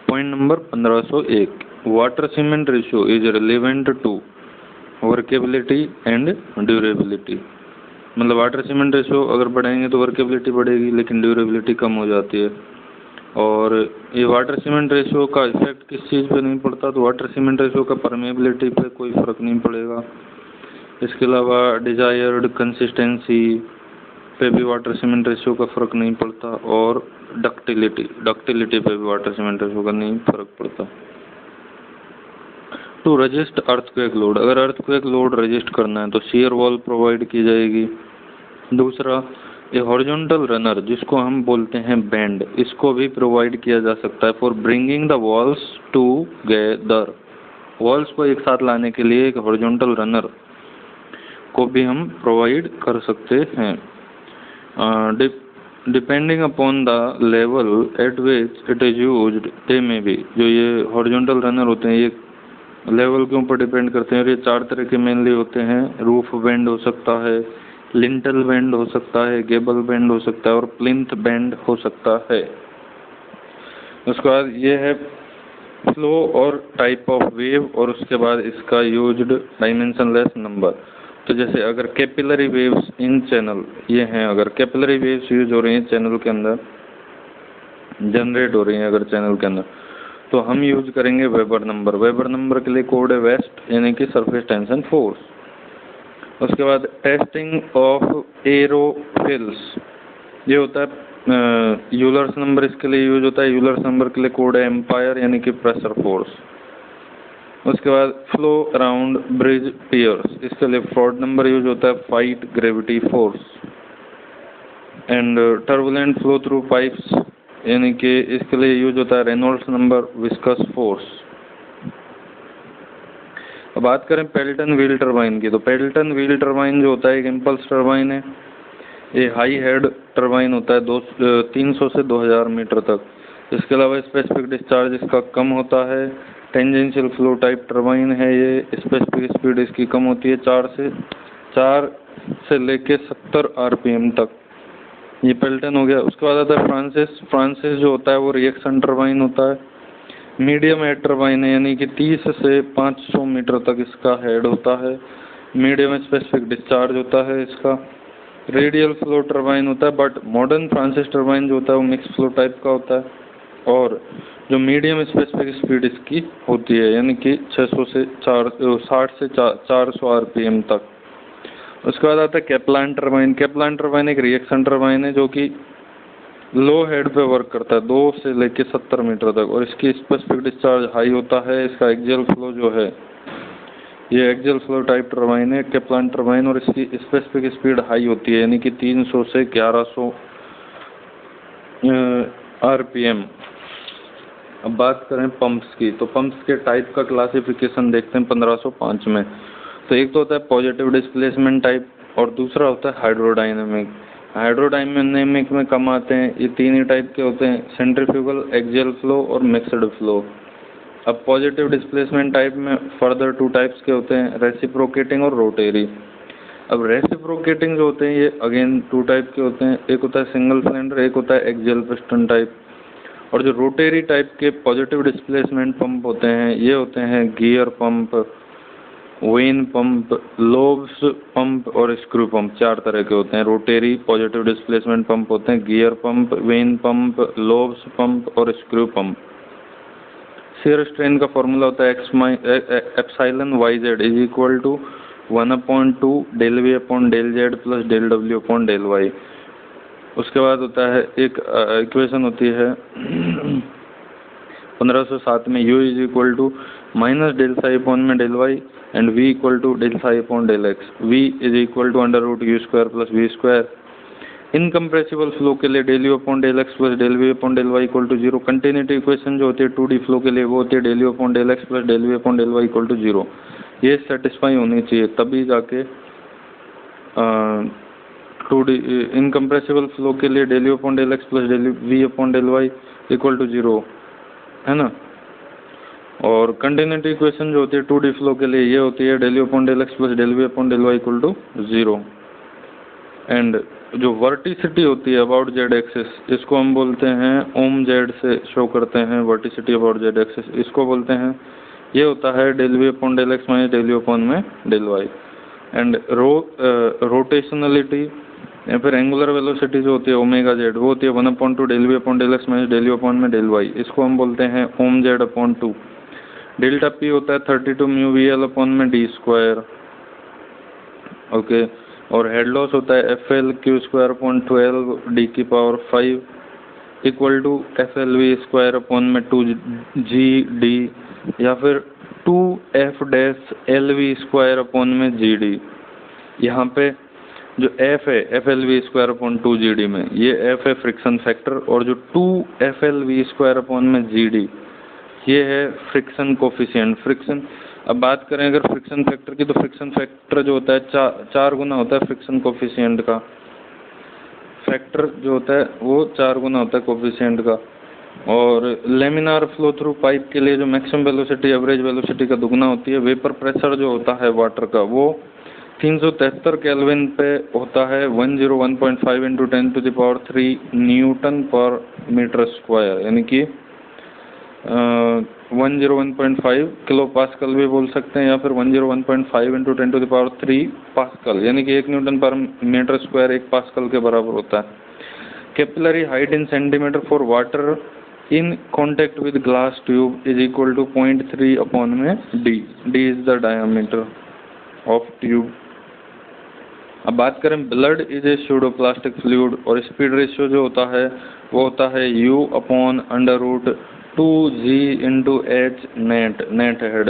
Point number 1501, water cement ratio is relevant to workability and durability. मतलब water cement ratio अगर बढ़ाएंगे तो workability बढ़ेगी लेकिन ड्यूरेबिलिटी कम हो जाती है। और ये वाटर सीमेंट रेशियो का इफेक्ट किस चीज़ पे नहीं पड़ता, तो वाटर सीमेंट रेशियो का परमेबिलिटी पे कोई फ़र्क नहीं पड़ेगा। इसके अलावा डिज़ायर्ड कंसिस्टेंसी पे भी वाटर सीमेंट रेशियो का फ़र्क नहीं पड़ता, और डक्टिलिटी पे भी वाटर सीमेंट रेशियो का नहीं फ़र्क पड़ता। टू रजिस्ट अर्थक्वेक लोड, अगर अर्थक्वेक लोड रजिस्ट करना है तो शियर वॉल प्रोवाइड की जाएगी। दूसरा, ये हॉरिजॉन्टल रनर जिसको हम बोलते हैं बैंड, इसको भी प्रोवाइड किया जा सकता है for bringing the walls together. Walls को एक साथ लाने के लिए एक हॉरिजॉन्टल रनर को भी हम प्रोवाइड कर सकते हैं। Depending upon the level at which it is used दे में भी, जो ये हॉरिजॉन्टल रनर होते हैं ये लेवल के ऊपर डिपेंड करते हैं, और ये 4 तरह के मेनली होते हैं। रूफ बेंड हो सकता है, लिंटल बेंड हो सकता है, गेबल बेंड हो सकता है, और प्लिंथ बेंड हो सकता है। उसके बाद ये है फ्लो और टाइप ऑफ वेव, और उसके बाद इसका यूज्ड डायमेंशनलेस नंबर। तो जैसे अगर कैपिलरी वेव्स इन चैनल ये हैं, अगर कैपिलरी वेव्स यूज हो रही हैं चैनल के अंदर, जनरेट हो रही हैं अगर चैनल के अंदर, तो हम यूज करेंगे वेबर नंबर। वेबर नंबर के लिए कोड है वेस्ट, यानी कि सरफेस टेंशन फोर्स। उसके बाद टेस्टिंग ऑफ एरोफिल्स, ये होता है यूलर्स नंबर, इसके लिए यूज होता है। यूलर्स नंबर के लिए कोड है एम्पायर, यानी कि प्रेशर फोर्स। उसके बाद फ्लो अराउंड ब्रिज पियर्स, इसके लिए फ्रॉड नंबर यूज होता है fight gravity force. And turbulent flow through pipes, यानी कि इसके लिए यूज होता है रेनॉल्ड्स नंबर विस्कस फोर्स। अब बात करें पेल्टन व्हील टरबाइन की, तो पेल्टन व्हील टरबाइन जो होता है एक इम्पल्स टरबाइन है। ये हाई हेड टरबाइन होता है 300 से 2000 मीटर तक। इसके अलावा स्पेसिफिक डिस्चार्ज इसका कम होता है। टेंजेंशियल फ्लो टाइप टरबाइन है ये, स्पेसिफिक स्पीड इसकी कम होती है 4 से लेके 70 आरपीएम तक। ये पेल्टन हो गया। उसके बाद आता है फ्रांसिस। फ्रांसिस जो होता है वो रिएक्शन टरबाइन होता है, मीडियम हेड टरबाइन है, यानी कि 30 से 500 मीटर तक इसका हेड होता है। मीडियम स्पेसिफिक डिस्चार्ज होता है इसका। रेडियल फ्लो टरबाइन होता है, बट मॉडर्न फ्रांसिस टरबाइन जो होता है वो मिक्स फ्लो टाइप का होता है, और जो मीडियम स्पेसिफिक स्पीड इसकी होती है, यानी कि 60 से 400 आरपीएम तक। उसके बाद आता है कैप्लान टरबाइन। कैप्लान टरबाइन एक रिएक्शन टरबाइन है जो कि लो हेड पे वर्क करता है 2 से लेके 70 मीटर तक, और इसकी स्पेसिफिक डिस्चार्ज हाई होता है। इसका एक्सियल फ्लो जो है ये एक्सियल फ्लो टाइप टरबाइन है कैप्लान टरबाइन, और इसकी स्पेसिफिक स्पीड हाई होती है, यानी कि 300 से 1100 आरपीएम। अब बात करें पंप्स की, तो पंप्स के टाइप का क्लासिफिकेशन देखते हैं 1505 में। तो एक तो होता है पॉजिटिव डिस्प्लेसमेंट टाइप, और दूसरा होता है हाइड्रोडायनेमिक। हाइड्रोडायनेमिक में कम आते हैं, ये 3 ही टाइप के होते हैं, सेंट्रीफ्यूगल, एक्सियल फ्लो और मिक्स्ड फ्लो। अब पॉजिटिव डिस्प्लेसमेंट टाइप में फर्दर 2 टाइप्स के होते हैं, रेसिप्रोकेटिंग और रोटेरी। अब रेसिप्रोकेटिंग जो होते हैं ये अगेन 2 टाइप के होते हैं, एक होता है सिंगल सिलेंडर, एक होता है एक्सियल पिस्टन टाइप। और जो रोटेरी टाइप के पॉजिटिव डिस्प्लेसमेंट पंप होते हैं ये होते हैं gear pump, vane pump, lobes pump और स्क्रू पंप। 4 तरह के होते हैं रोटेरी पॉजिटिव डिस्प्लेसमेंट पंप होते हैं, gear pump, vane pump, lobes pump और स्क्रू पंप। शियर स्ट्रेन का फॉर्मूला होता है epsilon YZ is equal to 1/2 del V upon del Z plus del W upon del Y। उसके बाद होता है एक इक्वेशन होती है 1507 में U is equal to minus del psi upon में del Y and V equal to del psi upon del X। V is equal to under root U square plus V square. Incompressible flow के लिए del U upon del X plus del V upon del Y equal to 0। Continuity equation जो होती है 2D flow के लिए वो होती है del U upon del X plus del V upon del Y equal to 0। ये सेटिस्फाई होनी चाहिए तभी जाके 2D इनकम्प्रेसिबल फ्लो के लिए del U upon del X plus del V upon del Y equal to 0 है ना। और कंटिन्यूटी इक्वेशन जो होती है 2D फ्लो के लिए ये होती है del U upon del X plus del V upon del Y equal to 0। And जो वर्टिसिटी होती है अबाउट जेड एक्सिस, इसको हम बोलते हैं ओम जेड से शो करते हैं वर्टिसिटी अबाउट जेड एक्सिस, इसको बोलते हैं, ये होता है del we upon del x minus del you upon में डेल वाई। एंड रोटेशनलिटी या फिर एंगुलर वेलोसिटी जो होती है ओमेगा जेड, वो होती है 1/2 del we upon del x minus del you upon में डेल वाई, इसको हम बोलते हैं ओम जेड अपॉन 2। डेल्टा पी होता है 32 म्यू वी एल अपॉन में डी स्क्वायर, ओके। और हेड लॉस होता है F L Q square upon 12 D की power 5 equal to F L V square upon में 2 जी डी या फिर 2 F dash L V square upon में G D. यहाँ पे जो एफ है F L V square upon 2 G D में, ये एफ है फ्रिक्शन फैक्टर, और जो 2 F L V square upon में जी डी, ये है फ्रिक्शन कोफिशिएंट। फ्रिक्शन, अब बात करें अगर फ्रिक्शन फैक्टर की, तो फ्रिक्शन फैक्टर जो होता है 4 गुना होता है फ्रिक्शन कोफिशिएंट का, फैक्टर जो होता है वो 4 गुना होता है कोफिशिएंट का। और लेमिनार फ्लो थ्रू पाइप के लिए जो मैक्सिमम वेलोसिटी एवरेज वेलोसिटी का दुगना होती है। वेपर प्रेशर जो होता है वाटर का, वो 373 केल्विन पे होता है 101.5 इंटू 10⁻³ न्यूटन पर मीटर स्क्वायर, यानी कि 101.5 किलो पास्कल भी बोल सकते हैं, या फिर 101.5 इंटू 10⁻³ पास्कल, यानी कि 1 न्यूटन पर मीटर स्क्वायर 1 पास्कल के बराबर होता है। Capillary height in centimetre for water in contact with glass tube is equal to 0.3 upon में D. D is the diameter of tube. अब बात करें blood is a pseudoplastic fluid, और स्पीड रेशियो जो होता है वो होता है u upon √2g into H net, net head,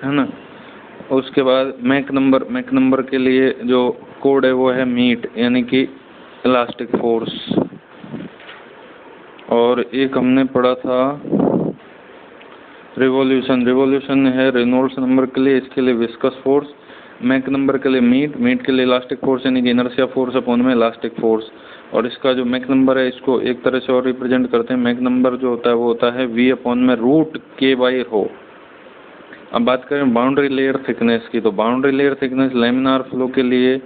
है ना। उसके बाद मैक नंबर के लिए जो कोड है वो है मीट, यानी कि इलास्टिक फोर्स। और एक हमने पढ़ा था रिवॉल्यूशन है रेनॉल्ड्स नंबर के लिए, इसके लिए विस्कस फोर्स। मैक नंबर के लिए मीट के लिए इलास्टिक फोर्स, यानी कि इनर्शिया फोर्स अपॉन में इलास्टिक फोर्स। और इसका जो मैक नंबर है इसको एक तरह से और रिप्रेजेंट करते हैं, मैक नंबर जो होता है वो होता है v अपॉन में √k/ρ। अब बात करें बाउंड्री लेयर थिकनेस की, तो boundary layer thickness laminar flow के लिए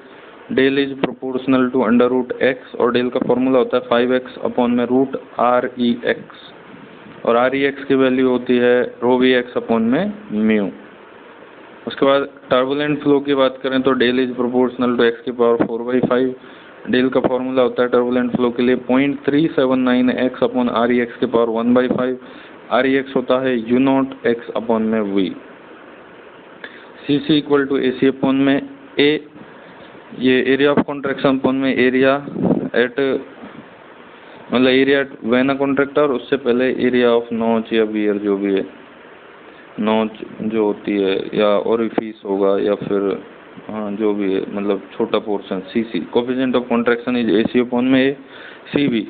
del is proportional to √x, और डेल का फॉर्मूला होता है 5x अपॉन में √REX, और REX की वैल्यू होती है ρVX अपॉन में म्यू। उसके बाद टर्बुलेंट फ्लो की बात करें तो del is proportional to x की पावर 4/5, डेल का फॉर्मूला होता है टर्बुलेंट फ्लो के लिए 0.379x अपॉन REX की पावर 1/5, REX होता है U0x अपॉन में V। CC equal to AC upon में A, ये एरिया ऑफ कॉन्ट्रैक्शन अपॉन में एरिया एट, मतलब एरिया एट वेना कॉन्ट्रैक्टर, उससे पहले एरिया ऑफ नॉच या वियर, जो भी है नॉच जो होती है, या ओरिफिस होगा, या फिर हाँ जो भी है, मतलब छोटा portion. CC coefficient of contraction is AC upon में A। CV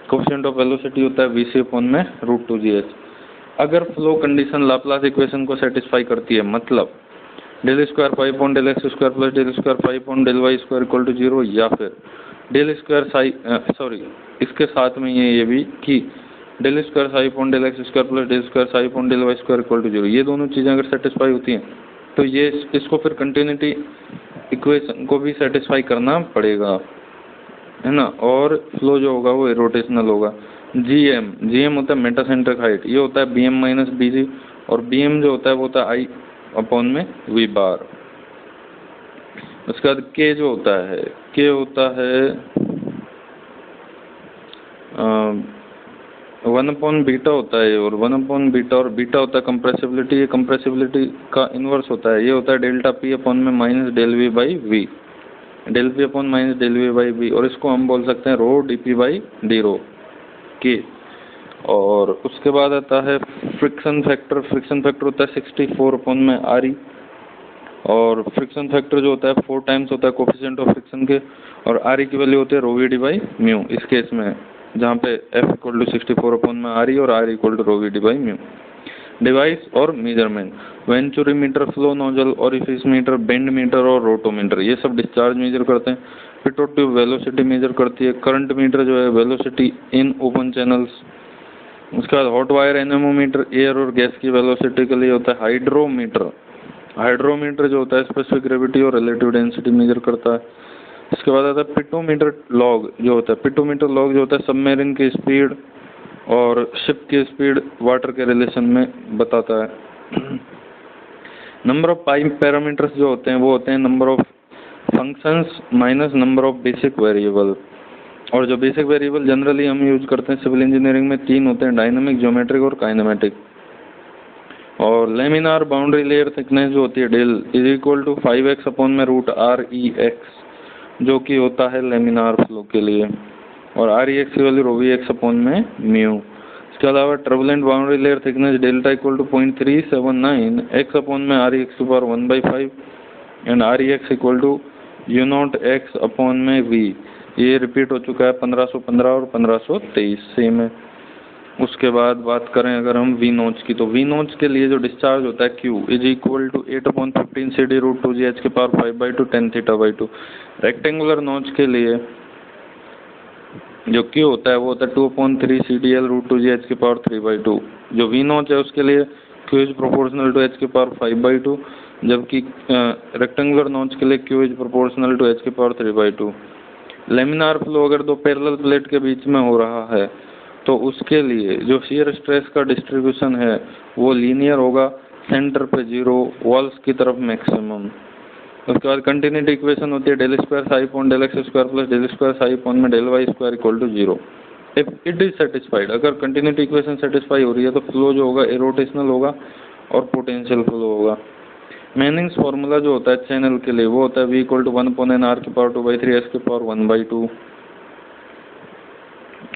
coefficient of velocity होता है VC अपॉन में √2gh। अगर फ्लो कंडीशन लाप्लास इक्वेशन को सेटिस्फाई करती है, मतलब del square 5 upon del x square plus del square 5 upon del Y square equal to 0, या फिर डेल स्क्वायर इसके साथ में ये भी कि del square psi upon del x square plus del square psi upon del Y square equal to 0, ये दोनों चीज़ें अगर सेटिस्फाई होती हैं तो ये इसको फिर कंटिन्यूटी इक्वेशन को भी सेटिस्फाई करना पड़ेगा, है ना। और फ्लो जो होगा वो रोटेशनल होगा। GM होता है मेटासेंट्रिक हाइट, ये होता है BM माइनस BG, और BM जो होता है वो होता है I अपॉन में V बार। उसके बाद K जो होता है, K होता है 1/बीटा होता है, और 1/बीटा, और बीटा होता है कंप्रेसिबिलिटी, ये कंप्रेसिबिलिटी का इन्वर्स होता है, ये होता है डेल्टा P अपॉन में minus del V by V, del P upon minus del V by V, और इसको हम बोल सकते हैं ρdP/d K। और उसके बाद आता है फ्रिक्शन फैक्टर होता है 64 अपॉन में RE, और फ्रिक्शन फैक्टर जो होता है 4 टाइम्स होता है कोफिशिएंट ऑफ फ्रिक्शन के, और RE की वैल्यू होती है ρVD/μ इस केस में, जहाँ पे F इक्वल टू 64 अपॉन में RE और R equal to ρVD/μ। Device और measurement, venturimeter, flow nozzle, orifice meter, bend meter और रोटोमीटर, ये सब डिस्चार्ज मेजर करते हैं। पिटोट ट्यूब वेलोसिटी मेजर करती है। करंट मीटर जो है वेलोसिटी इन ओपन चैनल्स। उसके बाद हॉट वायर एनेमोमीटर एयर और गैस की वेलोसिटी के लिए होता है। हाइड्रोमीटर जो होता है स्पेसिफिक ग्रेविटी और रिलेटिव डेंसिटी मेजर करता है। इसके बाद आता है पिटोमीटर लॉग जो होता है। पिटोमीटर लॉग जो होता है सबमरीन की स्पीड और शिप की स्पीड वाटर के रिलेशन में बताता है। नंबर ऑफ पाइप पैरामीटर्स जो होते हैं वो होते हैं number of functions minus number of basic variable. और जो बेसिक वेरिएबल जनरली हम यूज करते हैं सिविल इंजीनियरिंग में 3 होते हैं, डायनामिक, ज्योमेट्रिक और काइनेमेटिक। और लेमिनार बाउंड्री लेयर थिकनेस जो होती है del is equal to 5x upon में रूट आर ई एक्स जो कि होता है लेमिनार फ्लो के लिए, और आर ई एक्स की value rho v x upon में म्यू। इसके अलावा turbulent boundary layer thickness delta equal to 0.379 X upon में R E X to power 1/5 and R E X equal to U nought X upon में V. ये repeat हो चुका है 1515 और 1523 सेम है। उसके बाद बात करें अगर हम वी नोच की, तो वी नोच के लिए जो डिस्चार्ज होता है Q is equal to 8/15 C D root 2 g h के पावर 5/2 tan θ/2। रेक्टेंगुलर नोच के लिए जो क्यू होता है वो होता है 2/3 C D L root 2 g h के पावर 3/2। जो वी नोच है उसके लिए Q is proportional to h के पावर 5/2, जबकि रेक्टेंगुलर नोच के लिए Q is proportional to h के पावर 3/2। लेमिनार फ्लो अगर दो पैरेलल प्लेट के बीच में हो रहा है तो उसके लिए जो शियर स्ट्रेस का डिस्ट्रीब्यूशन है वो लीनियर होगा, सेंटर पे 0, वॉल्स की तरफ मैक्सिमम। उसके बाद कंटिन्यूटी इक्वेशन होती है del square psi upon del x square plus del square psi upon में del Y square equal to 0 if it is satisfied. अगर कंटिन्यूटी इक्वेशन सेटिस्फाई हो रही है तो फ्लो जो होगा इरोटेशनल होगा और पोटेंशियल फ्लो होगा। मैनिंग्स फार्मूला जो होता है चैनल के लिए वो होता है v equal to 1/n r की पावर 2/3 s की पावर 1/2।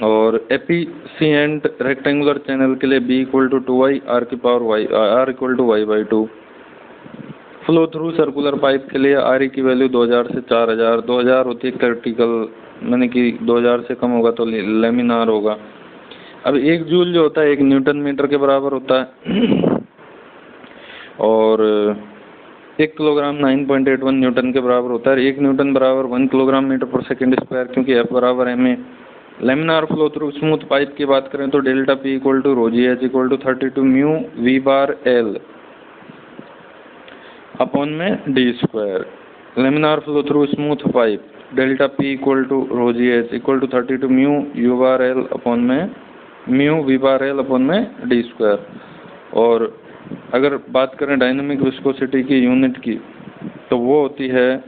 और एफिशिएंट रेक्टेंगुलर चैनल के लिए b equal to 2i r की power y r equal to y/2। Flow through circular pipe के लिए r की वैल्यू 2000 से 4000, 2000 होती है क्रिटिकल, यानी कि 2000 से कम होगा तो लेमिनार होगा। अब 1 जूल जो होता है 1 न्यूटन मीटर के बराबर होता है और 1 किलोग्राम 9.81 न्यूटन के बराबर होता है। 1 न्यूटन बराबर 1 किलोग्राम मीटर पर सेकंड स्क्वायर, क्योंकि एफ बराबर M A. Laminar flow through smooth pipe की बात करें तो delta P equal to rho G H equal to 32 mu V bar L upon में D square. Laminar flow through smooth pipe delta P equal to rho G H equal to 32 mu U bar L upon में mu V bar L upon में D square. और अगर बात करें dynamic viscosity की unit की तो वो होती है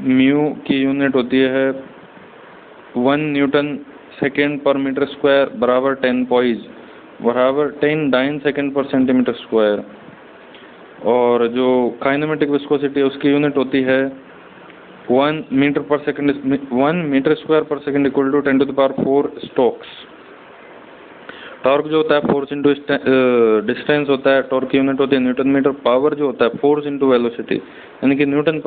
म्यू की यूनिट होती है 1 न्यूटन सेकेंड पर मीटर स्क्वायर बराबर 10 पॉइज बराबर 10 डाइन सेकेंड पर सेंटीमीटर स्क्वायर। और जो काइनेमेटिक विस्कोसिटी है उसकी यूनिट होती है 1 मीटर पर सेकेंड 1 मीटर स्क्वायर पर second equal to 10⁴ stokes. Torque जो होता है फोर्स इंटू डिस्टेंस होता है, टॉर्क की यूनिट होती है न्यूटन मीटर। पावर जो होता है फोर्स इंटू वेलोसिटी, यानी कि न्यूटन मीटर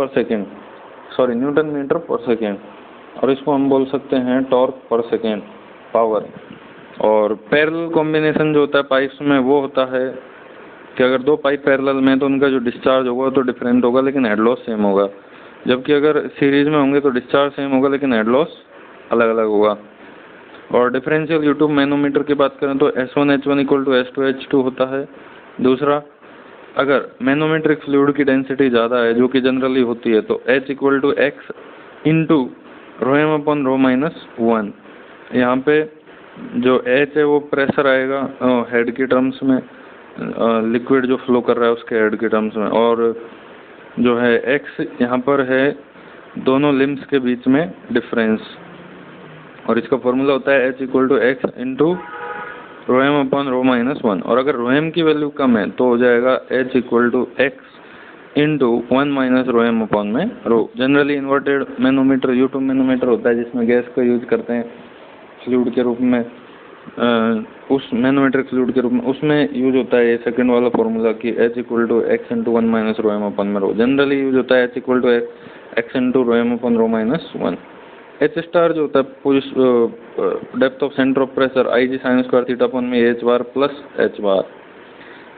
पर सेकेंड, और इसको हम बोल सकते हैं टॉर्क पर सेकेंड पावर। और पैरेलल कॉम्बिनेशन जो होता है पाइप्स में वो होता है कि अगर 2 पाइप पैरेलल में तो उनका जो डिस्चार्ज होगा तो डिफरेंट होगा लेकिन हेड लॉस सेम होगा, जबकि अगर सीरीज में होंगे तो डिस्चार्ज सेम होगा लेकिन हेड लॉस अलग अलग होगा। और डिफरेंशियल यूट्यूब मैनोमीटर की बात करें तो S1H1 इक्वल टू S2H2 होता है। दूसरा, अगर मैनोमेट्रिक फ्लूइड की डेंसिटी ज़्यादा है जो कि जनरली होती है तो H equal to X into rho M upon rho minus 1। यहाँ पे जो H है वो प्रेशर आएगा हेड की टर्म्स में, लिक्विड जो फ्लो कर रहा है उसके हेड के टर्म्स में, और जो है X यहाँ पर है दोनों लिम्स के बीच में डिफरेंस, और इसका फॉर्मूला होता है H equal to X into rho M upon rho minus 1। और अगर रो एम की वैल्यू कम है तो हो जाएगा H equal to X into 1 minus rho M upon में rho. Generally inverted manometer U tube manometer होता है जिसमें गैस का यूज करते हैं फ्लूइड के रूप में, उस मैनोमेट्रिक फ्लूइड के रूप में, उसमें यूज होता है ये सेकंड वाला फॉर्मूला कि H equal to X into 1 minus rho M upon में रो। जनरली यूज होता है H equal to X into rho M upon rho minus 1। H star जो होता है depth of centre of pressure IG sine square theta upon में H bar plus H bar.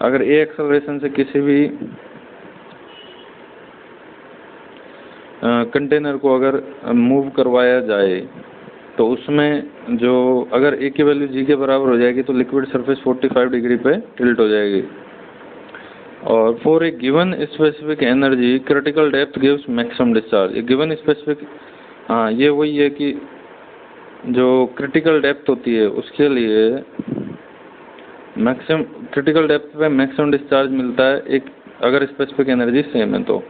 अगर A acceleration से किसी भी कंटेनर को अगर मूव करवाया जाए तो उसमें जो अगर A की वैल्यू G के बराबर हो जाएगी तो लिक्विड सरफेस 45 डिग्री पे टिल्ट हो जाएगी। और for a given specific energy critical depth gives maximum discharge. A given specific हाँ, ये वही है कि जो क्रिटिकल डेप्थ होती है उसके लिए मैक्सिमम क्रिटिकल डेप्थ पे मैक्सिमम डिस्चार्ज मिलता है एक, अगर स्पेसिफिक एनर्जी सेम है तो।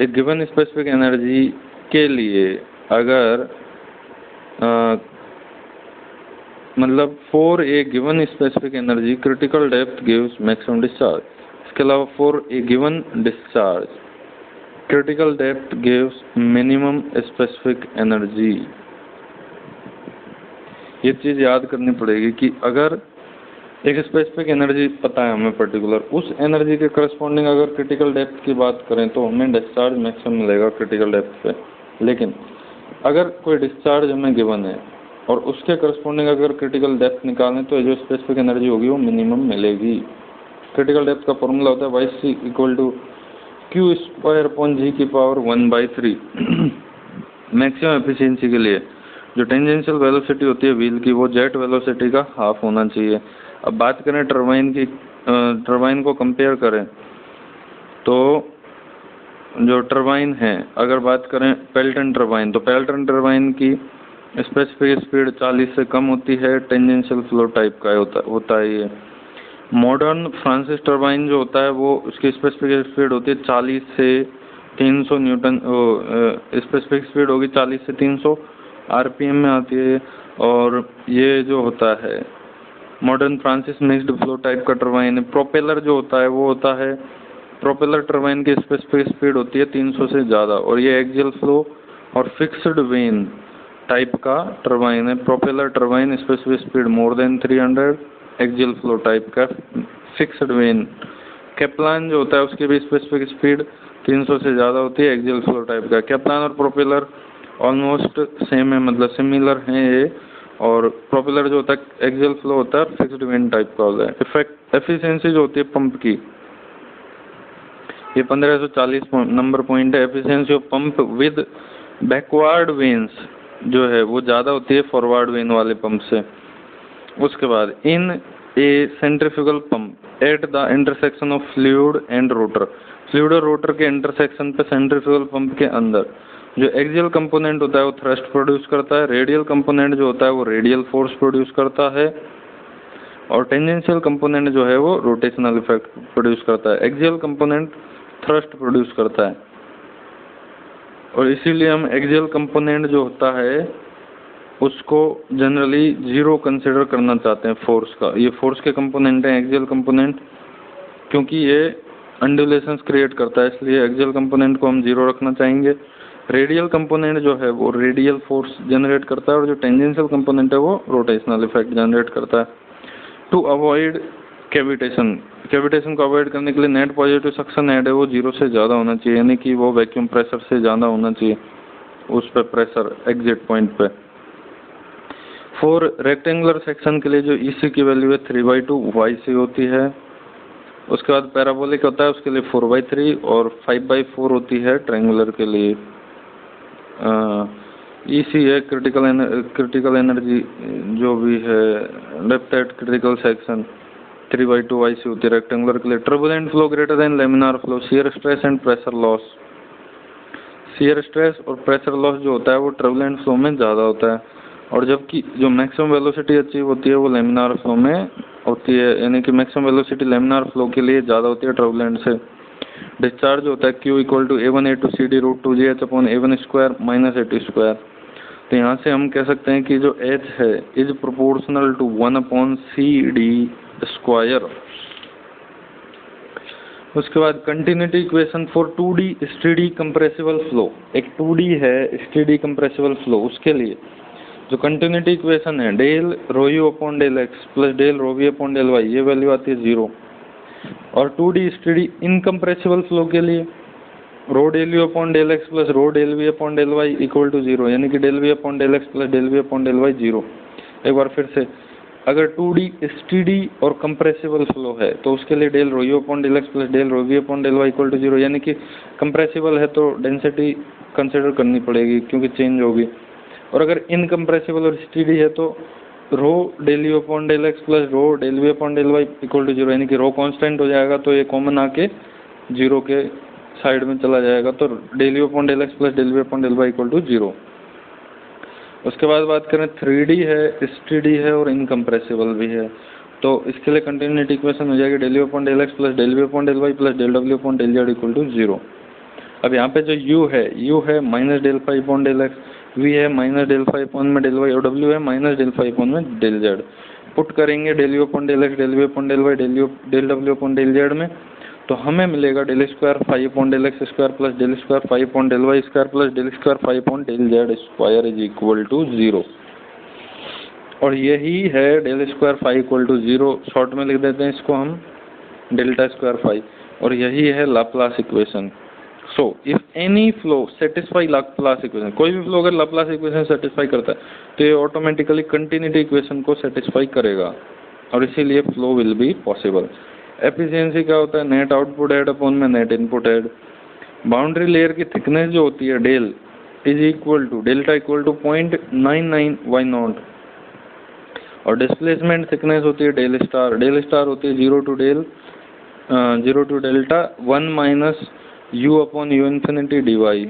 एक गिवन स्पेसिफिक एनर्जी के लिए अगर मतलब for a given specific energy critical depth gives maximum discharge. इसके अलावा for a given discharge critical depth gives minimum specific energy. ये चीज़ याद करनी पड़ेगी कि अगर एक स्पेसिफिक एनर्जी पता है हमें पर्टिकुलर, उस एनर्जी के करस्पॉन्डिंग अगर क्रिटिकल डेप्थ की बात करें तो हमें डिस्चार्ज मैक्सिमम मिलेगा क्रिटिकल डेप्थ पे। लेकिन अगर कोई डिस्चार्ज हमें गिवन है और उसके करस्पॉन्डिंग अगर क्रिटिकल डेप्थ निकालें तो जो स्पेसिफिक एनर्जी होगी वो मिनिमम मिलेगी। क्रिटिकल डेप्थ का फॉर्मूला होता है Y C equal to Q square upon जी की पावर 1/3। मैक्सिमम एफिशिएंसी के लिए जो टेंजेंशियल वेलोसिटी होती है व्हील की वो जेट वेलोसिटी का हाफ होना चाहिए। अब बात करें टरबाइन की, टरबाइन को कंपेयर करें तो जो टरबाइन है, अगर बात करें पेल्टन टरबाइन, तो पेल्टन टरबाइन की स्पेसिफिक स्पीड 40 से कम होती है, टेंजेंशियल फ्लो टाइप का होता है ये। मॉडर्न फ्रांसिस टरबाइन जो होता है वो उसकी स्पेसिफिक स्पीड होती है 40 से 300 न्यूटन, स्पेसिफिक स्पीड होगी 40 से 300 आरपीएम में आती है। और ये जो होता है modern Francis mixed flow type का टरबाइन है। प्रोपेलर जो होता है वो होता है, प्रोपेलर टरबाइन की स्पेसिफिक स्पीड होती है 300 से ज़्यादा, और ये एक्सियल फ्लो और फिक्स्ड वेन टाइप का टरबाइन है। Propeller turbine specific speed more than 300, axial flow type का फिक्स्ड वेन। कैप्लान जो होता है उसकी भी स्पेसिफिक स्पीड 300 से ज़्यादा होती है, एक्सियल फ्लो टाइप का। कैप्लान और प्रोपेलर ऑलमोस्ट सेम है, मतलब सिमिलर हैं ये। और प्रोपेलर जो होता है एक्सियल फ्लो होता है, फिक्स्ड वेन टाइप का होता है। इफेक्ट एफिशिएंसी जो होती है पंप की, ये 1540 नंबर पॉइंट है। Efficiency of pump with backward veins जो है वो ज़्यादा होती है फॉरवर्ड वेन वाले पंप से। उसके बाद in a centrifugal pump at the intersection of fluid and rotor, fluid और रोटर के इंटरसेक्शन पे सेंट्रीफ्यूगल पंप के अंदर जो एक्सियल कंपोनेंट होता है वो थ्रस्ट प्रोड्यूस करता है, रेडियल कंपोनेंट जो होता है वो रेडियल फोर्स प्रोड्यूस करता है, और टेंजेंशियल कंपोनेंट जो है वो रोटेशनल इफेक्ट प्रोड्यूस करता है। एक्सियल कंपोनेंट थ्रस्ट प्रोड्यूस करता है, और इसीलिए हम एक्सियल कंपोनेंट जो होता है उसको जनरली जीरो कंसिडर करना चाहते हैं फोर्स का। ये फोर्स के कंपोनेंट हैं एक्सियल कंपोनेंट, क्योंकि ये अंडुलेशंस क्रिएट करता है, इसलिए एक्सियल कंपोनेंट को हम जीरो रखना चाहेंगे। रेडियल कंपोनेंट जो है वो रेडियल फोर्स जनरेट करता है, और जो टेंजेंशियल कंपोनेंट है वो रोटेशनल इफेक्ट जनरेट करता है। टू अवॉइड कैविटेशन, कैविटेशन को अवॉइड करने के लिए नेट पॉजिटिव सक्शन हेड है वो 0 से ज़्यादा होना चाहिए, यानी कि वो वैक्यूम प्रेशर से ज़्यादा होना चाहिए उस पर प्रेशर एग्जिट पॉइंट पे। फॉर रेक्टेंगुलर सेक्शन के लिए जो ईसी की वैल्यू है 3/2 YC होती है। उसके बाद पैराबोलिक होता है उसके लिए 4/3 और 5/4 होती है ट्रायंगुलर के लिए। ईसी है क्रिटिकल एनर्जी जो भी है depth eight critical section 3/2 YC होती है रेक्टेंगुलर के लिए। Turbulent flow greater than laminar flow, shear stress and pressure loss, shear stress और प्रेशर लॉस जो होता है वो टर्बुलेंट फ्लो में ज़्यादा होता है, और जबकि जो मैक्सिमम वेलोसिटी अचीव होती है वो लेमिनार फ्लो में होती है, यानी कि मैक्सिमम वेलोसिटी लेमिनार फ्लो के लिए ज़्यादा होती है टर्बुलेंट से। डिस्चार्ज होता है Q equal to A1A2CD √2GH upon A1 square minus A2 square. तो यहाँ से हम कह सकते हैं कि जो H है is proportional to 1/CD square. उसके बाद continuity equation for 2D steady compressible flow, एक 2D है स्टेडी कंप्रेसिबल फ्लो, उसके लिए जो कंटिन्यूटी इक्वेशन है del rho u upon del x plus del rho v upon del y, ये value आती है 0। और 2D स्टेडी इनकम्प्रेसिबल फ्लो के लिए rho del you upon del x plus rho del we upon del Y equal to 0, यानी कि del we upon del x plus del we upon del Y 0। एक बार फिर से, अगर 2D स्टेडी और compressible flow है तो उसके लिए del rho u upon del x plus del rho v upon del Y equal to 0, यानी कि कंप्रेसिबल है तो डेंसिटी कंसिडर करनी पड़ेगी क्योंकि चेंज होगी। और अगर इनकम्प्रेसिबल और स्टेडी है तो rho del you upon del x plus rho del we upon del Y equal to 0, यानी कि रो कांस्टेंट हो जाएगा तो ये कॉमन आके 0 के साइड में चला जाएगा, तो del you upon del x plus del we upon del Y equal to 0। उसके बाद बात करें 3D है, STD है और इनकम्प्रेसिबल भी है, तो इसके लिए कंटिन्यूटी इक्वेशन हो जाएगी del you upon del x plus del we upon del y plus del डब्ल्यू upon del z equal to 0। अब यहाँ पे जो u है minus del phi upon del x, v है माइनस डेल फाई अपॉन में डेल वाई और w है माइनस डेल फाई अपॉन में डेल जेड। पुट करेंगे del you upon del x, del we upon del y, del डब्ल्यू upon del z में, तो हमें मिलेगा del square phi upon del x square plus del square phi upon del Y square plus del square phi upon del z square is equal to 0। और यही है del square phi equal to 0, short में लिख देते हैं इसको हम delta square phi, और यही है Laplace equation. So if any flow satisfy Laplace equation, कोई भी फ्लो अगर लाप्लास इक्वेशन सेटिस्फाई करता है तो ये ऑटोमेटिकली कंटिन्यूटी इक्वेशन को सेटिस्फाई करेगा, और इसीलिए flow will be possible. Efficiency क्या होता है, नेट आउटपुट हेड अपॉन में net input head. Boundary layer की थिकनेस जो होती है del is equal to delta equal to 0.99 y0, और डिस्प्लेसमेंट थिकनेस होती है डेल स्टार होती है 0 to delta 1 minus u upon u infinity dy।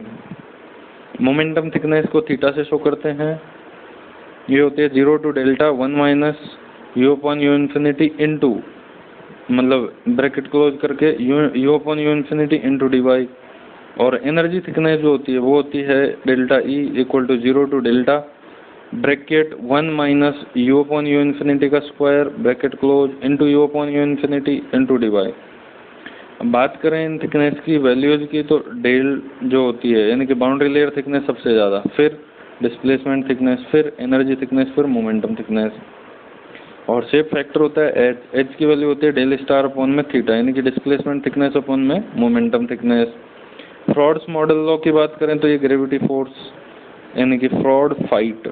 Momentum thickness को थीटा से शो करते हैं, ये होती है 0 to delta 1 minus u upon u infinity into, मतलब ब्रैकेट क्लोज करके u upon u infinity into dy। और एनर्जी थिकनेस जो होती है वो होती है delta E equal to 0 to delta bracket 1 minus u upon u infinity का square bracket close into u upon u infinity into dy। अब बात करें इन थिकनेस की वैल्यूज की, तो डेल जो होती है यानी कि बाउंड्री लेयर थिकनेस सबसे ज़्यादा, फिर डिस्प्लेसमेंट थिकनेस, फिर एनर्जी थिकनेस, फिर मोमेंटम थिकनेस। और शेप फैक्टर होता है एच की वैल्यू होती है डेल स्टार अपॉन में थीटा, यानी कि डिस्प्लेसमेंट थिकनेस अपॉन में momentum thickness. Frauds model law की बात करें तो ये ग्रेविटी फोर्स यानी कि फ्रॉड फाइट,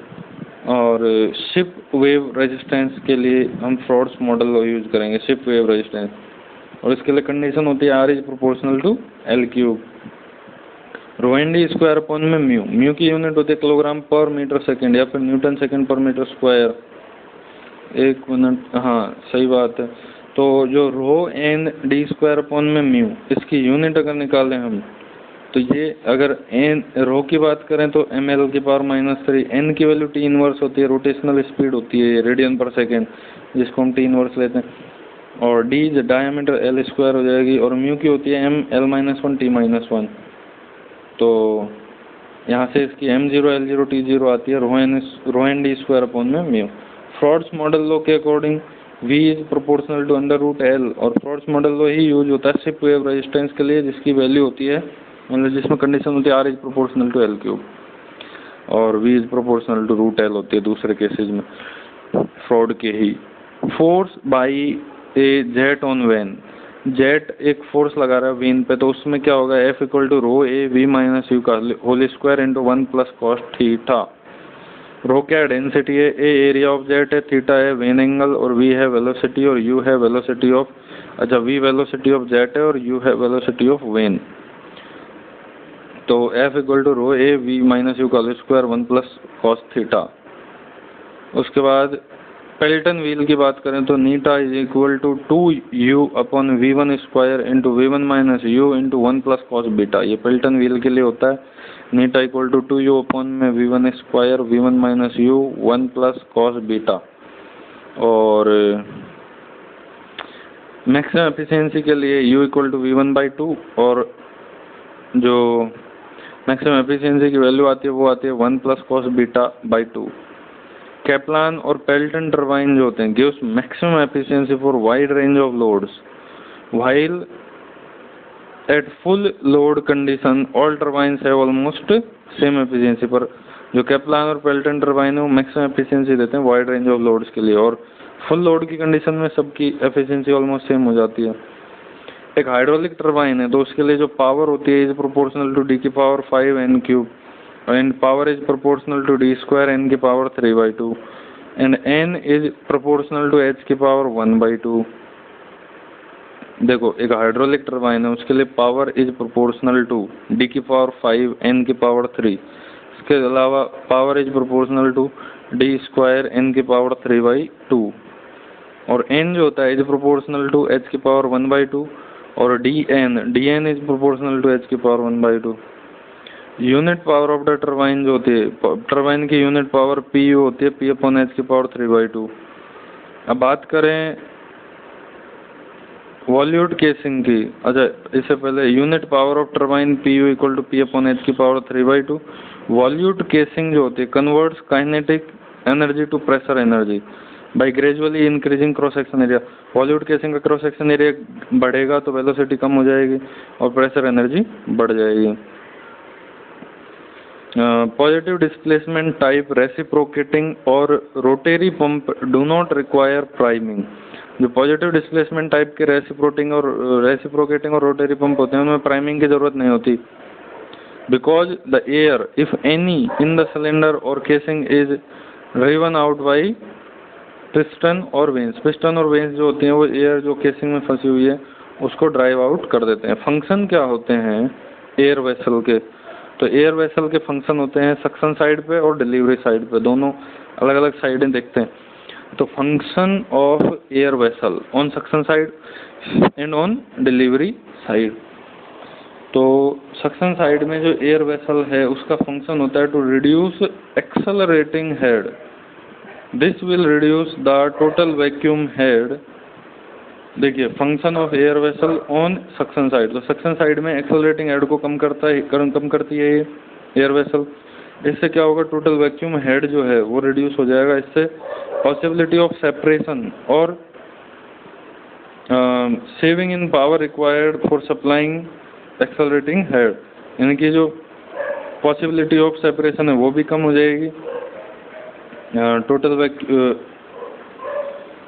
और शिप वेव रेजिस्टेंस के लिए हम फ्रॉड्स मॉडल लॉ यूज करेंगे, शिप वेव रेजिस्टेंस, और इसके लिए कंडीशन होती है R is proportional to L cube. Rho n d square upon में म्यू की यूनिट होती है किलोग्राम पर मीटर सेकेंड या फिर न्यूटन सेकेंड पर मीटर स्क्वायर। एक मिनट, हाँ सही बात है। तो जो rho n d square upon में म्यू, इसकी यूनिट अगर निकालें हम, तो ये अगर एन रो की बात करें तो ml की पावर -3, एन की वैल्यू टी इनवर्स होती है, रोटेशनल स्पीड होती है रेडियन पर सेकेंड जिसको हम टी इनवर्स लेते हैं, और डी डायमीटर एल स्क्वायर हो जाएगी, और म्यू की होती है ml-1 t-1। तो यहाँ से इसकी m0 l0 t0 आती है, rho n d square upon में म्यू। फ्रॉड्स मॉडल लॉ के according v is proportional to √L, और फ्रॉड्स मॉडल लॉ ही यूज होता है शिप वेव रेजिस्टेंस के लिए, जिसकी वैल्यू होती है, मतलब जिसमें कंडीशन होती है R is proportional to L cube, और v is proportional to √L होती है दूसरे केसेज में फ्रॉड के ही। Force by a jet on vane, jet एक फोर्स लगा रहा है वेन पे, तो उसमें क्या होगा, F equal to rho a v minus u का whole square into 1 plus cos theta. Rho क्या है, डेंसिटी है, ए एरिया ऑफ जेट है, थीटा है वेन एंगल, और वी है वेलोसिटी, और यू है वेलोसिटी ऑफ, अच्छा वी वेलोसिटी ऑफ जेट है और यू है वेलोसिटी ऑफ वेन। तो F equal to rho a v minus u का whole square 1 plus cos theta. उसके बाद पेल्टन व्हील की बात करें तो eta is equal to 2u upon v1 square into v1 minus u into 1 plus cos beta. ये Pelton wheel के लिए होता है, नीटा इक्वल टू 2u अपॉन में v1 square v1 minus you 1 plus cos beta. और मैक्सिमम एफिशिएंसी के लिए u equal to v1/2, और जो मैक्सिमम एफिशिएंसी की वैल्यू आती है वो आती है 1 प्लस कॉस बीटा/2। कैप्लान और पेल्टन टरबाइन जो होते हैं gives maximum efficiency for wide range of loads, while at full load condition all turbines have almost same efficiency. पर जो कैप्लान और पेल्टन टरबाइन है वो मैक्सिमम एफिशिएंसी देते हैं वाइड रेंज ऑफ लोड्स के लिए, और फुल लोड की कंडीशन में सबकी एफिशिएंसी ऑलमोस्ट सेम हो जाती है। एक हाइड्रोलिक टरबाइन है तो उसके लिए जो पावर होती है इज प्रोपोर्शनल टू d की power 5 n cube, and power is proportional to d square n की power 3/2, and n is proportional to h की पावर 1/2। देखो एक हाइड्रोलिक टरबाइन है उसके लिए power is proportional to d की पावर 5 n की पावर 3, इसके अलावा power is proportional to d square n की पावर 3/2, और n जो होता है इज प्रोपोर्शनल टू h की पावर 1/2, और d n is proportional to h की power 1/2। Unit power of the turbine जो होती है, टरबाइन की यूनिट पावर पी यू होती है, पी अपॉन एच की पावर 3/2। अब बात करें वॉल्यूट केसिंग की। अच्छा, इससे पहले unit power of turbine P U equal to P upon H की पावर 3/2। वॉल्यूट केसिंग जो होती है converts kinetic energy to pressure energy by gradually increasing cross section area. Volute casing का क्रॉस सेक्शन एरिया बढ़ेगा तो velocity कम हो जाएगी और प्रेशर एनर्जी बढ़ जाएगी। पॉजिटिव डिस्प्लेसमेंट टाइप रेसिप्रोकेटिंग और rotary pump do not require priming. जो पॉजिटिव डिस्प्लेसमेंट टाइप के रेसिप्रोकेटिंग और रोटरी पंप होते हैं उनमें प्राइमिंग की जरूरत नहीं होती, because the air if any in the cylinder और casing is driven out by piston और वेंस। पिस्टन और वेंस जो होती हैं वो एयर जो केसिंग में फंसी हुई है उसको ड्राइव आउट कर देते हैं। फंक्शन क्या होते हैं एयर वेसल के? तो एयर वेसल के फंक्शन होते हैं सक्शन साइड पे और डिलीवरी साइड पे, दोनों अलग अलग साइडें देखते हैं। तो function of air vessel on suction side and on delivery side. तो सक्शन साइड में जो एयर वेसल है उसका फंक्शन होता है to reduce accelerating head. This will reduce the total vacuum head. देखिए function of air vessel on suction side, तो suction side में एक्सेलरेटिंग हेड को कम करती है ये एयर वेसल। इससे क्या होगा, टोटल वैक्यूम हेड जो है वो रिड्यूस हो जाएगा। इससे पॉसिबिलिटी ऑफ सेपरेशन और saving in power required for supplying accelerating head, यानी कि जो पॉसिबिलिटी ऑफ सेपरेशन है वो भी कम हो जाएगी।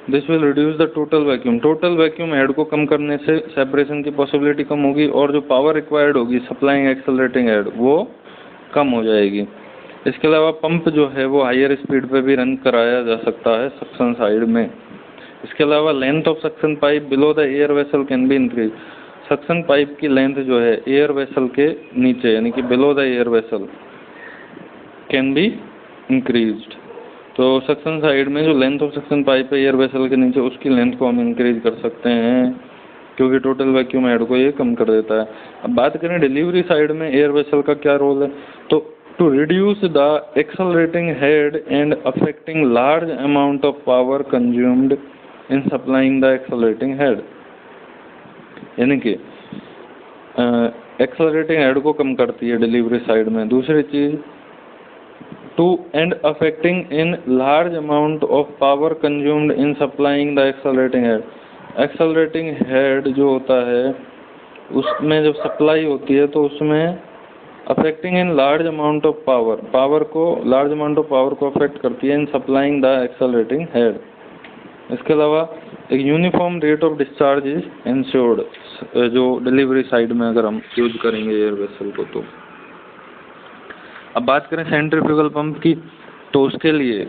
This will reduce the total vacuum. Total vacuum head को कम करने से सेपरेशन की पॉसिबिलिटी कम होगी और जो पावर रिक्वायर्ड होगी सप्लाइंग एक्सेलरेटिंग हेड वो कम हो जाएगी। इसके अलावा पंप जो है वो हायर स्पीड पे भी रन कराया जा सकता है सक्शन साइड में। इसके अलावा length of suction pipe below the air vessel can be increase. Suction pipe की लेंथ जो है एयर वेसल के नीचे यानी कि below the air vessel can be increased. तो सक्शन साइड में जो लेंथ ऑफ सक्शन पाइप है एयर वेसल के नीचे उसकी लेंथ को हम इंक्रीज कर सकते हैं क्योंकि टोटल वैक्यूम हेड को ये कम कर देता है। अब बात करें डिलीवरी साइड में एयर वेसल का क्या रोल है, तो to reduce the accelerating head and affecting large amount of power consumed in supplying the accelerating head, यानी कि एक्सेलरेटिंग हेड को कम करती है डिलीवरी साइड में। दूसरी चीज to and affecting in large amount of power consumed in supplying the accelerating head। accelerating head जो होता है उसमें जब सप्लाई होती है तो उसमें affecting in large amount of power को large amount of power को affect करती है in supplying the accelerating head। इसके अलावा एक uniform rate of discharge is insured जो डिलीवरी साइड में अगर हम यूज करेंगे एयर वेसल को। तो अब बात करें सेंट्रीफ्यूगल पंप की, तो उसके लिए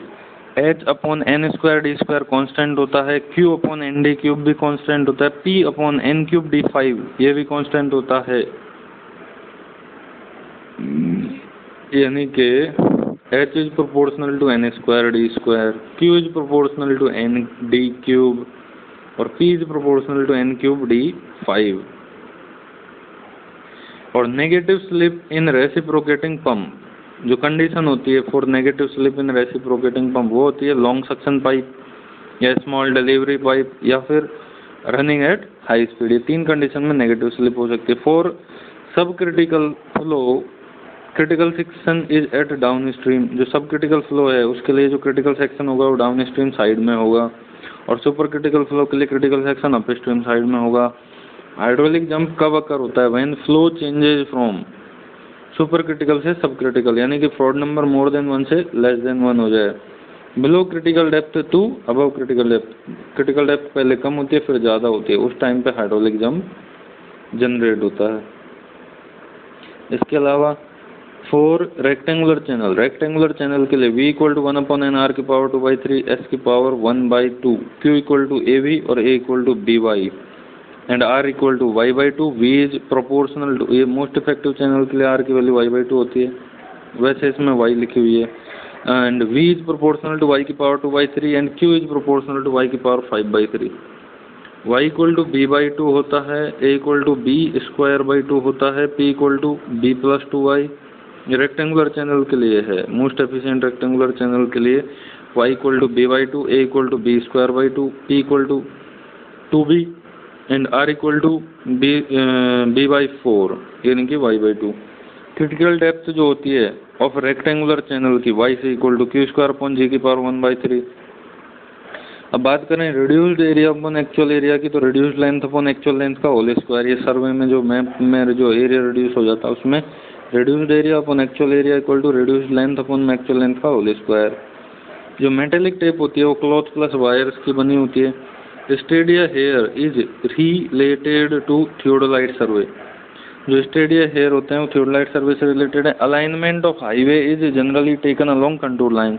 H/n²d² कांस्टेंट होता है, Q/n_d³ भी कांस्टेंट होता है, P/n³ ये भी कांस्टेंट होता है, यानी कि H is proportional to n²d², Q is proportional to n_d³ और P is proportional to n³d5। और negative slip in reciprocating pump, जो कंडीशन होती है for negative slip in reciprocating pump वो होती है लॉन्ग सक्शन पाइप या स्मॉल डिलीवरी पाइप या फिर रनिंग एट हाई स्पीड। ये तीन कंडीशन में नेगेटिव स्लिप हो सकती है। For subcritical flow critical section is at downstream. जो सब क्रिटिकल फ्लो है उसके लिए जो क्रिटिकल सेक्शन होगा वो डाउन स्ट्रीम साइड में होगा और सुपर क्रिटिकल फ्लो के लिए critical section up stream side में होगा। हाइड्रोलिक जंप कब अकर होता है, when flow changes from super critical से सब क्रिटिकल, यानी कि फ्रॉड नंबर मोर देन 1 से लेस देन 1 हो जाए। Below critical depth to above critical depth, critical depth पहले कम होती है फिर ज़्यादा होती है, उस टाइम पे हाइड्रोलिक जंप जनरेट होता है। इसके अलावा फॉर रेक्टेंगुलर चैनल के लिए V = 1/n r⁴ s⁴ 1/2, Q = AV और A = BY and R = y/2। V is proportional to, ये मोस्ट इफेक्टिव चैनल के लिए R की वैल्यू y/2 होती है, वैसे इसमें Y लिखी हुई है। And V is proportional to y⁴ 2/3 and Q is proportional to y⁴ 5/3। y equal to b by two होता है, a equal to b square by two होता है, p equal to b plus two y. Rectangular channel के लिए है, most efficient rectangular channel के लिए y equal to b by two, a equal to b square by two, p equal to two b and r equal to b by four यानी कि y by two. Critical depth जो होती है of rectangular channel की y से equal to Q square upon जी की power 1/3। अब बात करें reduced area upon actual area की, तो reduced length upon actual length का होल स्क्वायर। ये सर्वे में जो मैप में जो एरिया रिड्यूस हो जाता है उसमें reduced area upon actual area equal to reduced length upon actual length का होल स्क्वायर। जो मेटेलिक टेप होती है वो क्लॉथ प्लस वायर्स की बनी होती है। Stadia hair is related to theodolite survey. जो स्टेडिया हेयर होते हैं वो थियोडोलाइट सर्वे से रिलेटेड है। Alignment of highway is generally taken along control line.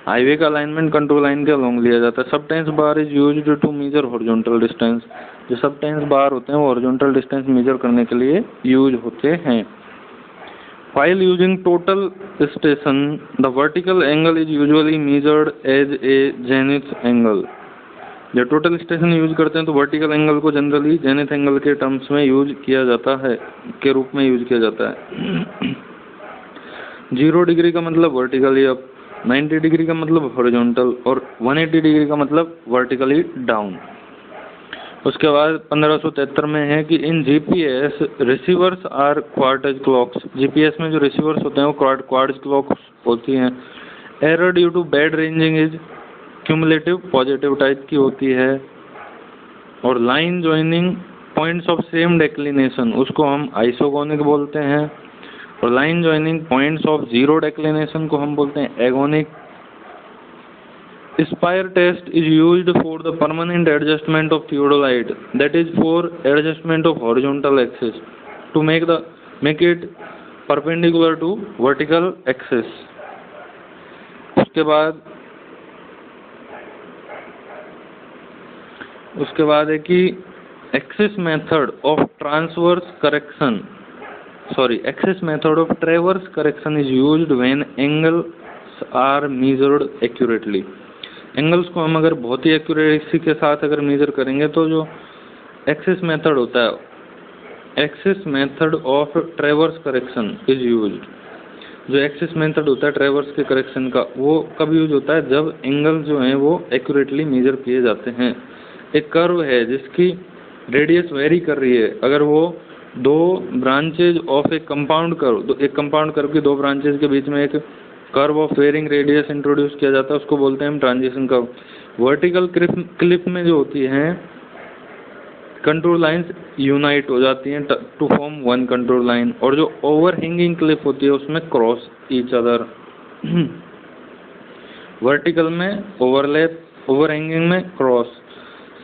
Highway का अलाइनमेंट कंट्रोल लाइन के अलोंग लिया जाता है। Subtense bar is used to measure horizontal distance. जो सबटेंस बार होते हैं वो हॉरिजॉन्टल डिस्टेंस मेजर करने के लिए यूज होते हैं। While using total station, the vertical angle is usually measured as a zenith angle. जब टोटल स्टेशन यूज करते हैं तो वर्टिकल एंगल को जनरली जेनिथ एंगल के टर्म्स में यूज किया जाता है, के रूप में यूज किया जाता है। 0 डिग्री का मतलब वर्टिकली अप, 90 डिग्री का मतलब हॉरिजॉन्टल और 180 डिग्री का मतलब वर्टिकली डाउन। उसके बाद 1573 में है कि in GPS receivers are quartz clocks. GPS में जो रिसीवर्स होते हैं वो क्वार्टज क्लॉक्स होती हैं। Error due to bad ranging is cumulative positive type की होती है। और line joining points of same declination उसको हम आइसोगोनिक बोलते हैं। और line joining points of zero declination को हम बोलते हैं एगोनिक। Spire test is used for the permanent adjustment of theodolite, that is for adjustment of horizontal axis to make it perpendicular to vertical axis। उसके बाद है कि axis method of transverse correction, axis method of transverse correction is used when angles are measured accurately। Angles को हम अगर बहुत ही accuracy के साथ अगर मेजर करेंगे तो जो एक्सिस मेथड होता है, axis method of ट्रेवर्स correction is used. जो एक्सिस मेथड होता है ट्रेवर्स के करेक्शन का वो कब यूज होता है, जब एंगल जो हैं वो एक्यूरेटली मेजर किए जाते हैं। एक कर्व है जिसकी रेडियस वेरी कर रही है, अगर वो दो ब्रांचेज ऑफ एक कंपाउंड कर्व की दो ब्रांचेज के बीच में एक curve of varying radius introduce किया जाता है, उसको बोलते हैं हम ट्रांजिशन कर्व। वर्टिकल क्लिप में जो होती हैं कंट्रोल लाइंस यूनाइट हो जाती हैं to form one control line, और जो ओवरहैंगिंग क्लिप होती है उसमें क्रॉस ईच अदर। वर्टिकल में ओवरलैप, ओवरहैंगिंग में cross.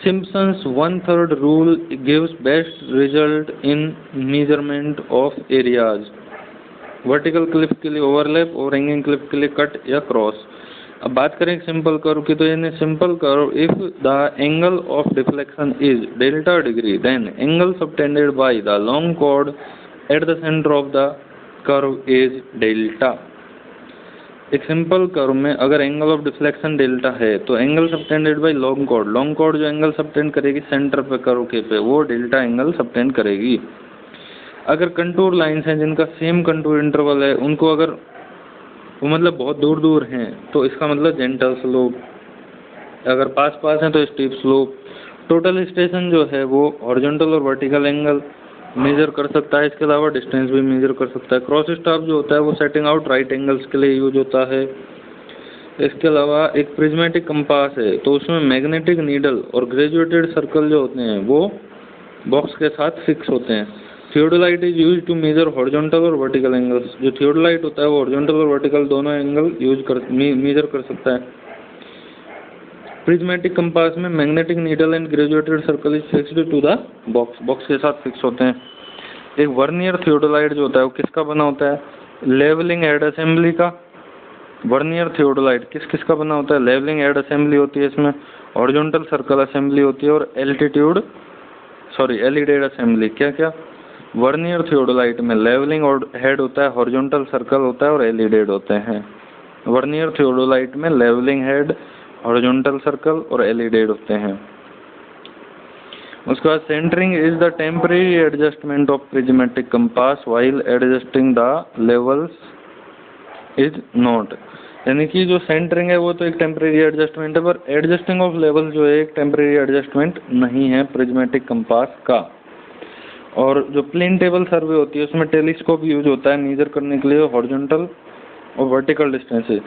Simpson's 1/3 rule gives best result in measurement of areas. Vertical clip के लिए ओवरलैप, ओवरहैंगिंग क्लिप के लिए कट या क्रॉस। अब बात करें सिंपल कर्व की, तो यानी simple curve if the angle of deflection is delta degree then angle subtended by the long chord at the centre of the curve is delta. एक सिंपल कर्व में अगर एंगल ऑफ डिफ्लेक्शन डेल्टा है तो angle subtended by long chord जो angle subtend करेगी centre पे curve के पे वो डेल्टा एंगल सबटेंड करेगी। अगर कंटूर लाइंस हैं जिनका सेम कंटूर इंटरवल है, उनको अगर वो मतलब बहुत दूर दूर हैं तो इसका मतलब जेंटल स्लोप, अगर पास पास हैं तो स्टीप स्लोप। टोटल स्टेशन जो है वो हॉरिजॉन्टल और वर्टिकल एंगल मेजर कर सकता है, इसके अलावा डिस्टेंस भी मेजर कर सकता है। क्रॉस स्टाफ जो होता है वो सेटिंग आउट राइट एंगल्स के लिए यूज होता है। इसके अलावा एक प्रिज्मेटिक कंपास है तो उसमें मैग्नेटिक नीडल और ग्रेजुएटेड सर्कल जो होते हैं वो बॉक्स के साथ फिक्स होते हैं। Theodolite is use to measure horizontal और वर्टिकल एंगल्स। जो थियोडोलाइट होता है वो हॉरिजॉन्टल और वर्टिकल दोनों एंगल मेजर कर सकता है। प्रिज्मेटिक कंपास में magnetic needle and graduated circle is fixed to the box के साथ फिक्स होते हैं। एक वर्नियर थियोडोलाइट जो होता है वो किसका बना होता है, लेवलिंग हेड असेंबली का। वर्नियर थियोडोलाइट किस का बना होता है, लेवलिंग हेड असेंबली होती है, इसमें हॉरिजॉन्टल सर्कल असेंबली होती है और एलिडेड असेंबली। क्या वर्नियर थियोडोलाइट में लेवलिंग और हेड होता है, हॉरिजॉन्टल सर्कल होता है और एलिडेड होते हैं। वर्नियर थियोडोलाइट में लेवलिंग हेड, हॉरिजॉन्टल सर्कल और एलिडेड होते हैं। उसके बाद centring is the temporary adjustment of prismatic compass while adjusting the levels is not, यानी कि जो सेंटरिंग है वो तो एक टेम्परेरी एडजस्टमेंट है, पर एडजस्टिंग ऑफ लेवल जो है एक टेम्परेरी एडजस्टमेंट नहीं है प्रिज्मेटिक कंपास का। और जो प्लेन टेबल सर्वे होती है उसमें टेलीस्कोप यूज होता है मेजर करने के लिए हॉरिजॉन्टल और वर्टिकल डिस्टेंसेस।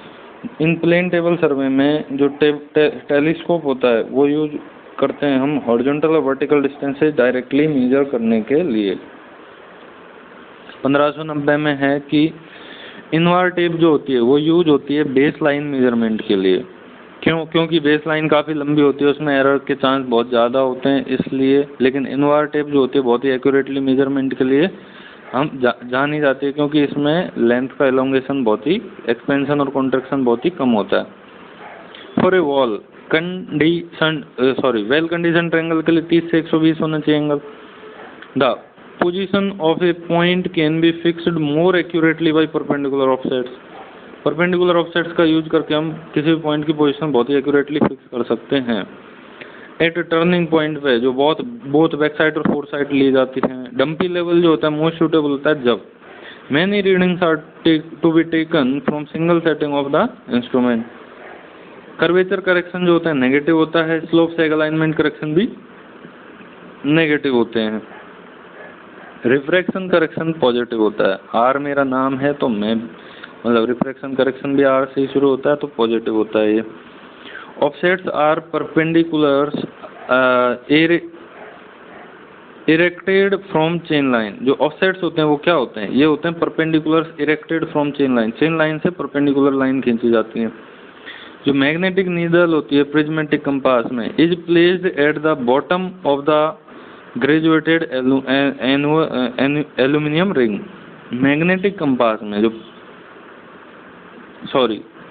इन प्लेन टेबल सर्वे में जो टेलीस्कोप होता है वो यूज करते हैं हम हॉरिजॉन्टल और वर्टिकल डिस्टेंसेस डायरेक्टली मेजर करने के लिए। 1590 में है कि इनवार टेप जो होती है वो यूज होती है बेस लाइन मेजरमेंट के लिए। क्योंकि बेस लाइन काफ़ी लंबी होती है, उसमें एरर के चांस बहुत ज़्यादा होते हैं इसलिए। लेकिन इनवार टेप जो होती है बहुत ही एक्यूरेटली मेजरमेंट के लिए हम जानी जाती है, क्योंकि इसमें लेंथ का एलोंगेशन बहुत ही, एक्सपेंशन और कॉन्ट्रैक्शन बहुत ही कम होता है। For a wall well condition triangle के लिए 30 से 120 होना चाहिए angle. The position of A point can be fixed more accurately by perpendicular offsets. Perpendicular offsets का यूज करके हम किसी भी पॉइंट की पोजीशन बहुत ही एक्यूरेटली फिक्स कर सकते हैं। एट टर्निंग पॉइंट पे जो बोथ बैक साइड और फोर साइड ली जाती हैं। डंपी लेवल जो होता है मोस्ट सूटेबल होता है जब many readings are to be taken from single setting of the instrument. Curvature correction जो होता है नेगेटिव होता है, स्लोप सेग अलाइनमेंट करेक्शन भी नेगेटिव होते हैं। रिफ्रैक्शन करेक्शन पॉजिटिव होता है। आर मेरा नाम है तो मैं मतलब रिफ्रैक्शन करेक्शन भी आर से ही शुरू होता है तो पॉजिटिव होता है ये। Offsets are perpendiculars erected from chain line. जो ऑफसेट्स होते हैं वो क्या होते हैं, ये होते हैं perpendiculars erected from chain line. Chain line से परपेंडिकुलर लाइन खींची जाती है। जो मैग्नेटिक नीडल होती है प्रिज्मेटिक कंपास में is placed at the bottom of the graduated aluminium ring. Magnetic compass में जो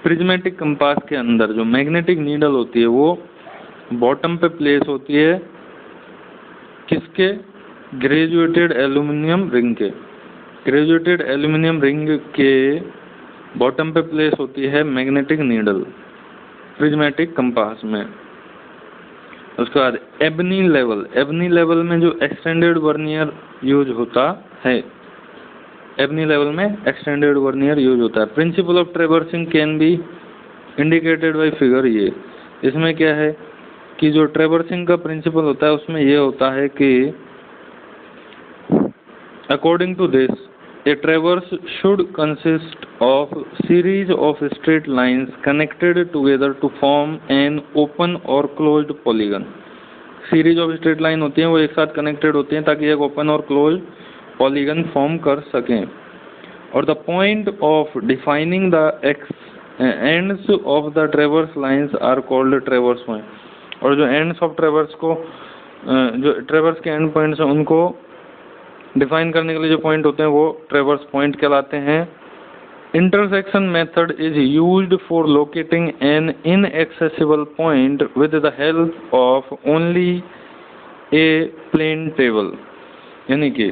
प्रिज्मेटिक कंपास के अंदर जो मैग्नेटिक नीडल होती है वो बॉटम पे प्लेस होती है किसके, ग्रेजुएटेड एल्यूमिनियम रिंग के। ग्रेजुएटेड एल्यूमिनियम रिंग के बॉटम पे प्लेस होती है मैग्नेटिक नीडल प्रिज्मेटिक कंपास में। उसके बाद एबनी लेवल। एबनी लेवल में जो एक्सटेंडेड वर्नियर यूज होता है, एबनी लेवल में एक्सटेंडेड वर्नियर यूज होता है। Principle of traversing can be indicated by figure. ये इसमें क्या है कि जो ट्रेवर्सिंग का प्रिंसिपल होता है उसमें ये होता है कि according to this a traverse should consist of series of straight lines connected together to form an open और closed polygon. Series of straight line होती हैं वो एक साथ कनेक्टेड होती हैं ताकि एक ओपन और क्लोज्ड पॉलीगन फॉर्म कर सकें। और the point of defining the ends of the traverse lines are called traverse point. और जो एंड्स ऑफ ट्रेवर्स को जो ट्रेवर्स के एंड पॉइंट्स हैं उनको डिफाइन करने के लिए जो पॉइंट होते हैं वो ट्रेवर्स पॉइंट कहलाते हैं। Intersection method is used for locating an inaccessible point with the help of only a plane table. यानी कि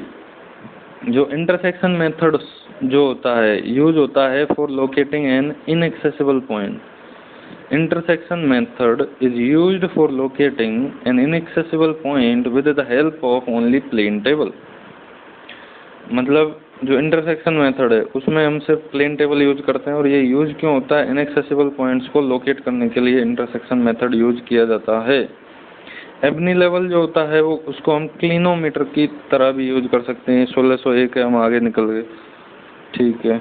जो इंटरसेक्शन मेथड जो होता है यूज होता है for locating an inaccessible point. Intersection method is used for locating an inaccessible point with the help of only plane table. मतलब जो इंटरसेक्शन मेथड है उसमें हम सिर्फ प्लेन टेबल यूज करते हैं। और ये यूज क्यों होता है, इनएक्सेसिबल पॉइंट्स को लोकेट करने के लिए इंटरसेक्शन मेथड यूज किया जाता है। एबनी लेवल जो होता है वो उसको हम क्लिनोमीटर की तरह भी यूज कर सकते हैं। 1601 है, हम आगे निकल गए। ठीक है।